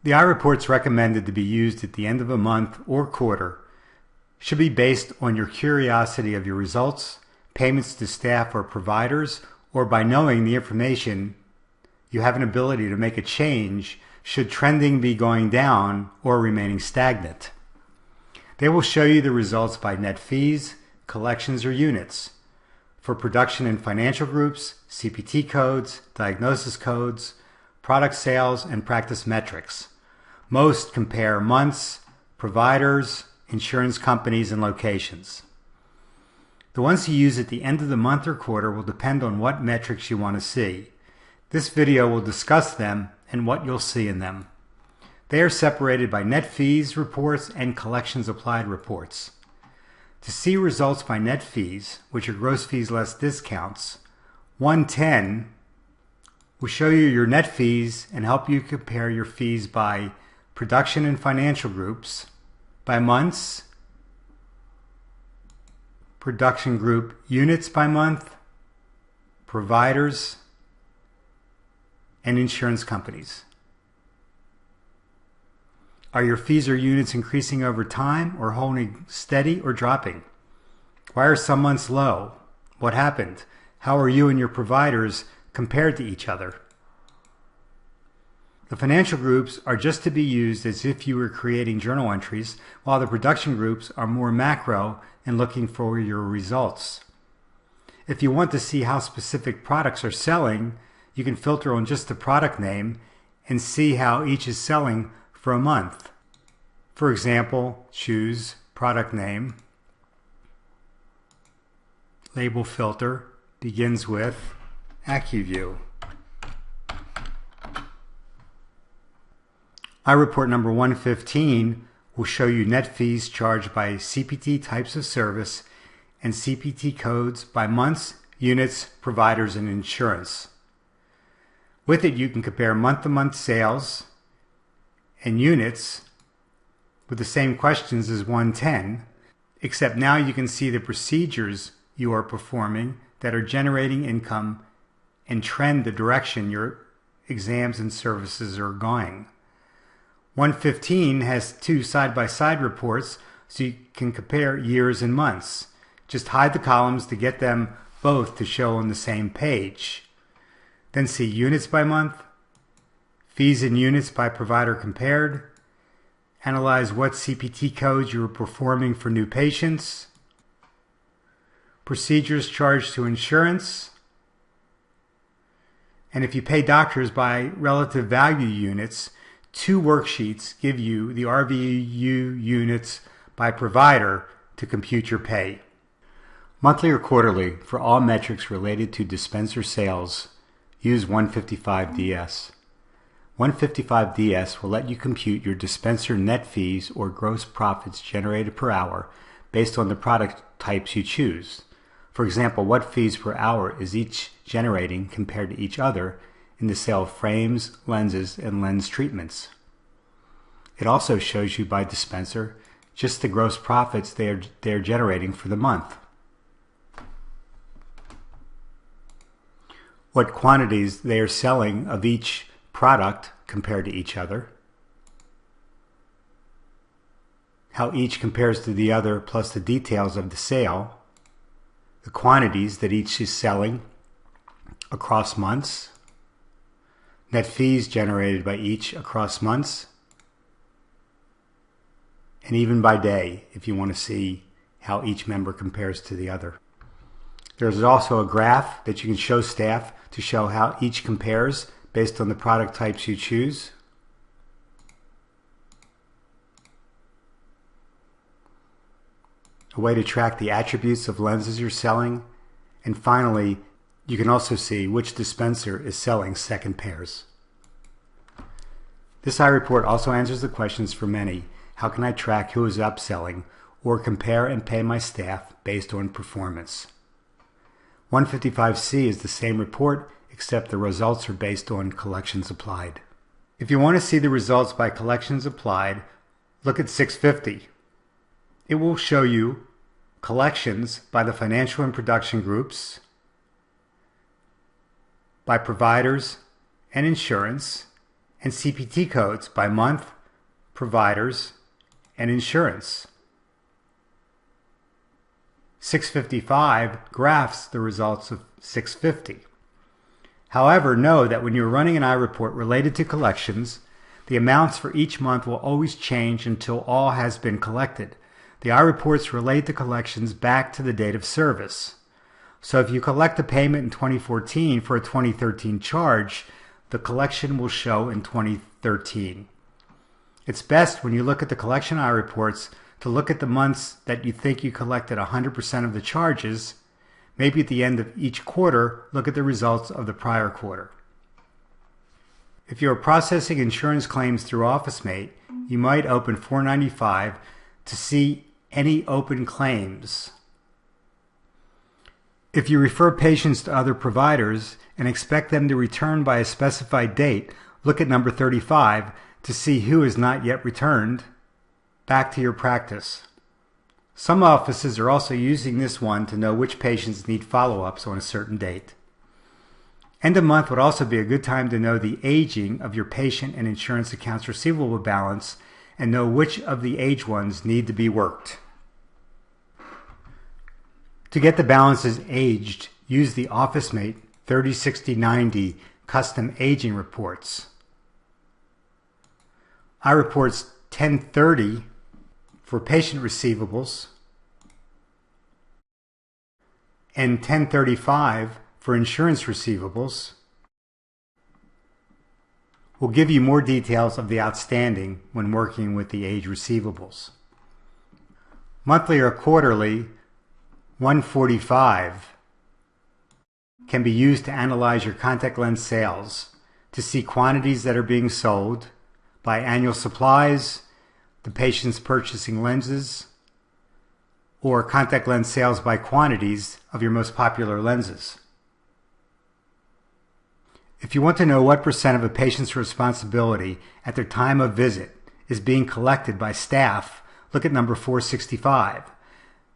The eyeReports recommended to be used at the end of a month or quarter should be based on your curiosity of your results, payments to staff or providers, or by knowing the information you have an ability to make a change should trending be going down or remaining stagnant. They will show you the results by net fees, collections, or units. For production and financial groups, CPT codes, diagnosis codes, product sales, and practice metrics. Most compare months, providers, insurance companies, and locations. The ones you use at the end of the month or quarter will depend on what metrics you want to see. This video will discuss them and what you'll see in them. They are separated by net fees reports and collections applied reports. To see results by net fees, which are gross fees less discounts, 110 will show you your net fees and help you compare your fees by production and financial groups, by months, production group units by month, providers, and insurance companies. Are your fees or units increasing over time or holding steady or dropping? Why are some months low? What happened? How are you and your providers compared to each other? The financial groups are just to be used as if you were creating journal entries, while the production groups are more macro and looking for your results. If you want to see how specific products are selling, you can filter on just the product name and see how each is selling for a month. For example, choose product name, label filter, begins with AccuView. eyeReport number 115 will show you net fees charged by CPT types of service and CPT codes by months, units, providers, and insurance. With it, you can compare month-to-month sales and units with the same questions as 110, except now you can see the procedures you are performing that are generating income and trend the direction your exams and services are going. 115 has two side-by-side reports so you can compare years and months. Just hide the columns to get them both to show on the same page. Then see units by month, fees and units by provider compared, analyze what CPT codes you are performing for new patients, procedures charged to insurance, and if you pay doctors by relative value units, two worksheets give you the RVU units by provider to compute your pay. Monthly or quarterly, for all metrics related to dispenser sales, use 155DS. 155DS will let you compute your dispenser net fees or gross profits generated per hour based on the product types you choose. For example, what fees per hour is each generating compared to each other in the sale of frames, lenses, and lens treatments. It also shows you by dispenser just the gross profits they are generating for the month. What quantities they are selling of each product compared to each other, how each compares to the other plus the details of the sale, the quantities that each is selling across months, net fees generated by each across months, and even by day if you want to see how each member compares to the other. There's also a graph that you can show staff to show how each compares based on the product types you choose. A way to track the attributes of lenses you're selling. And finally, you can also see which dispenser is selling second pairs. This eyeReport also answers the questions for many. How can I track who is upselling or compare and pay my staff based on performance? 155C is the same report, except the results are based on collections applied. If you want to see the results by collections applied, look at 650. It will show you collections by the financial and production groups, by providers and insurance, and CPT codes by month, providers, and insurance. 655 graphs the results of 650. However, know that when you're running an eyeReport related to collections, the amounts for each month will always change until all has been collected. The eyeReports relate the collections back to the date of service. So if you collect a payment in 2014 for a 2013 charge, the collection will show in 2013. It's best when you look at the collection eyeReports to look at the months that you think you collected 100% of the charges. Maybe at the end of each quarter, look at the results of the prior quarter. If you are processing insurance claims through OfficeMate, you might open 495 to see any open claims. If you refer patients to other providers and expect them to return by a specified date, look at number 35 to see who is not yet returned back to your practice. Some offices are also using this one to know which patients need follow-ups on a certain date. End of month would also be a good time to know the aging of your patient and insurance accounts receivable balance and know which of the aged ones need to be worked. To get the balances aged, use the OfficeMate 30/60/90 custom aging reports. eyeReports 1030 for patient receivables and 1035 for insurance receivables will give you more details of the outstanding when working with the aged receivables. Monthly or quarterly 145 can be used to analyze your contact lens sales to see quantities that are being sold by annual supplies, the patient's purchasing lenses, or contact lens sales by quantities of your most popular lenses. If you want to know what percent of a patient's responsibility at their time of visit is being collected by staff, look at number 465.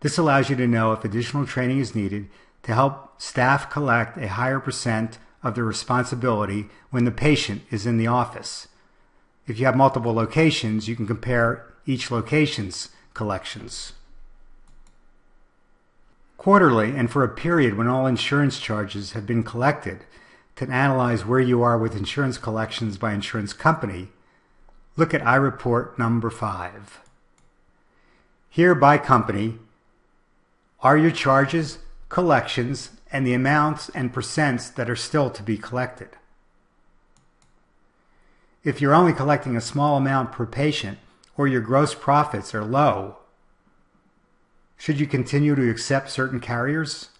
This allows you to know if additional training is needed to help staff collect a higher percent of their responsibility when the patient is in the office. If you have multiple locations, you can compare each location's collections. Quarterly, and for a period when all insurance charges have been collected, to analyze where you are with insurance collections by insurance company, look at eyeReport number 5. Here by company are your charges, collections, and the amounts and percents that are still to be collected. If you're only collecting a small amount per patient or your gross profits are low, should you continue to accept certain carriers?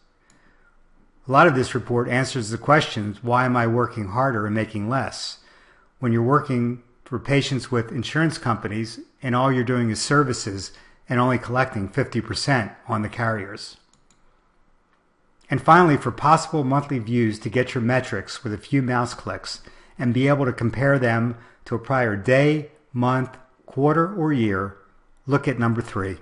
A lot of this report answers the questions, why am I working harder and making less? When you're working for patients with insurance companies and all you're doing is services and only collecting 50% on the carriers. And finally, for possible monthly views to get your metrics with a few mouse clicks and be able to compare them to a prior day, month, quarter, or year, look at number 3.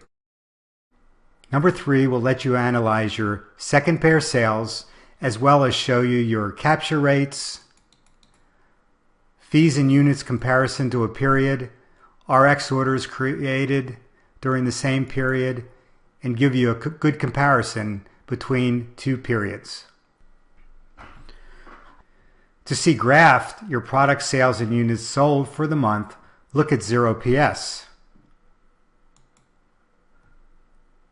Number 3 will let you analyze your second pair sales as well as show you your capture rates, fees and units comparison to a period, RX orders created during the same period, and give you a good comparison between two periods. To see graphed your product sales and units sold for the month, look at 0PS.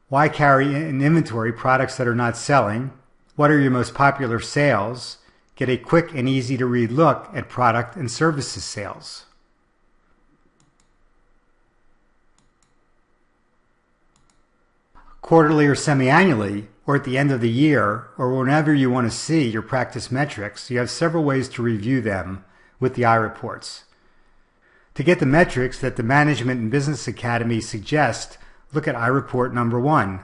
Why carry in inventory products that are not selling? What are your most popular sales? Get a quick and easy to read look at product and services sales. Quarterly or semi-annually, or at the end of the year, or whenever you want to see your practice metrics, you have several ways to review them with the eyeReports. To get the metrics that the Management and Business Academy suggest, look at eyeReport number 1.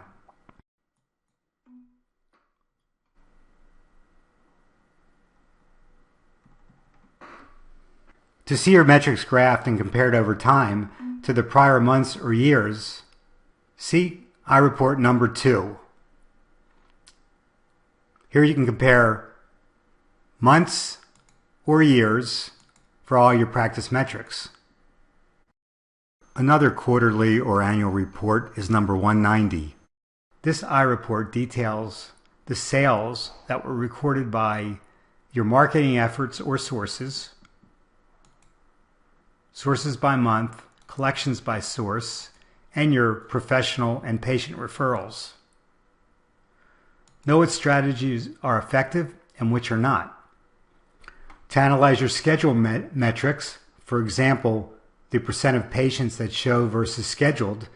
To see your metrics graphed and compared over time to the prior months or years, see eyeReport number 2. Here you can compare months or years for all your practice metrics. Another quarterly or annual report is number 190. This eyeReport details the sales that were recorded by your marketing efforts or sources, sources by month, collections by source, and your professional and patient referrals. Know what strategies are effective and which are not. To analyze your schedule metrics, for example, the percent of patients that show versus scheduled,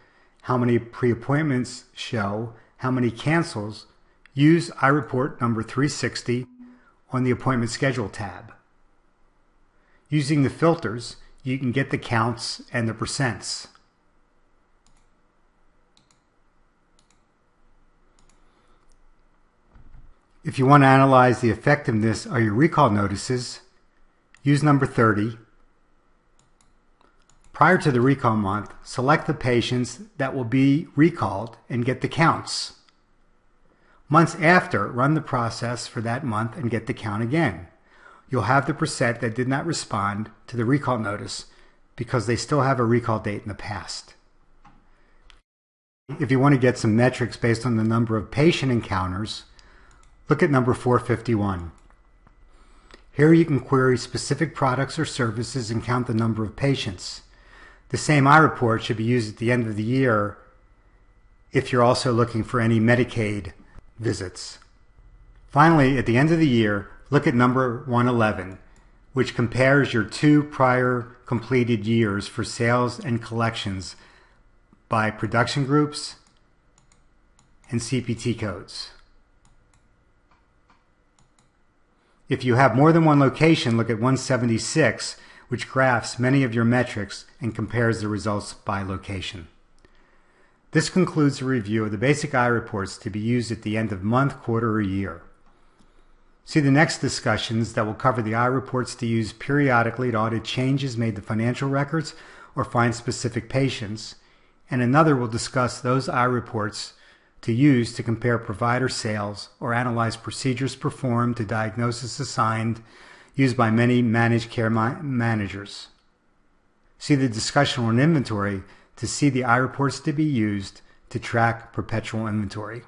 how many pre-appointments show, how many cancels, use eyeReport number 360 on the Appointment Schedule tab. Using the filters, you can get the counts and the percents. If you want to analyze the effectiveness of your recall notices, use number 30. Prior to the recall month, select the patients that will be recalled and get the counts. Months after, run the process for that month and get the count again. You'll have the percent that did not respond to the recall notice because they still have a recall date in the past. If you want to get some metrics based on the number of patient encounters, look at number 451. Here you can query specific products or services and count the number of patients. The same eyeReport should be used at the end of the year if you're also looking for any Medicaid visits. Finally, at the end of the year, look at number 111, which compares your 2 prior completed years for sales and collections by production groups and CPT codes. If you have more than one location, look at 176, which graphs many of your metrics and compares the results by location. This concludes a review of the basic eyeReports to be used at the end of month, quarter, or year. See the next discussions that will cover the eyeReports to use periodically to audit changes made to financial records or find specific patients, and another will discuss those eyeReports to use to compare provider sales or analyze procedures performed to diagnosis assigned used by many managed care managers. See the discussion on inventory to see the eyeReports to be used to track perpetual inventory.